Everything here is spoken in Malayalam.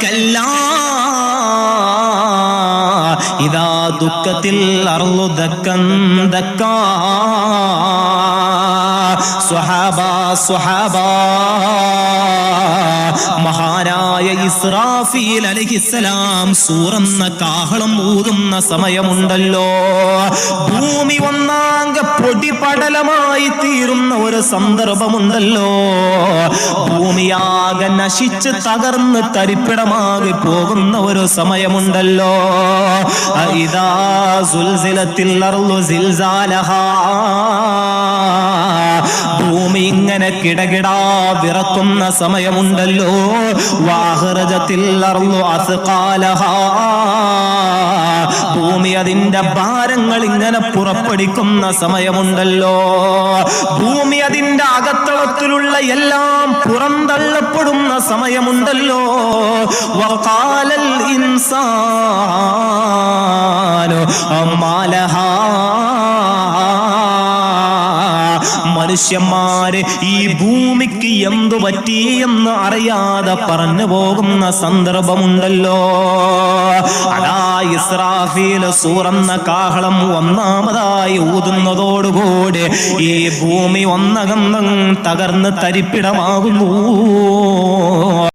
കല്ലാ ഇദാ ദുക്കത്തിൽ അർളു ദക്കൻ ദക്കാ. സ്വഹാബ മഹാനായ ഇസ്രാഫീൽ അലൈഹിസ്സലാം സൂറന്ന കാഹളം ഊതുന്ന സമയമുണ്ടല്ലോ, ഭൂമി ഒന്നാകെ പൊടിപടലമായി തീരുന്ന ഒരു സന്ദർഭമുണ്ടല്ലോ, ഭൂമിയാകെ നശിച്ച് തകർന്ന് തരിപ്പിടമാകി പോകുന്ന ഒരു സമയമുണ്ടല്ലോ. ഇദാ സുൽസിലത്തിൽ അർളു സിൽസാലഹാ, ഭൂമി ഇങ്ങനെ കിടകിടാ വിറക്കുന്ന സമയമുണ്ടല്ലോ. വഅഖ്റജത്തിൽ അർളു അസ്ഖാലഹാ, ഭൂമി അതിന്റെ ഭാരങ്ങൾ ഇങ്ങനെ പുറപ്പെടുവിക്കുന്ന സമയമുണ്ടല്ലോ. ഭൂമി അതിന്റെ അകത്തളത്തിലുള്ള എല്ലാം പുറന്തള്ളപ്പെടുന്ന സമയമുണ്ടല്ലോ. വഖാലൽ ഇൻസാനു അമ്മാലഹാ, മനുഷ്യന്മാര് ഈ ഭൂമിക്ക് എന്തു പറ്റി എന്ന് അറിയാതെ പറഞ്ഞു പോകുന്ന സന്ദർഭമുണ്ടല്ലോ. അതാ ഇസ്രാഫീൽ സൂറന്ന കാഹളം ഒന്നാമതായി ഊതുന്നതോടുകൂടി ഈ ഭൂമി ഒന്നകം തകർന്ന് തരിപ്പിടമാകുന്നു.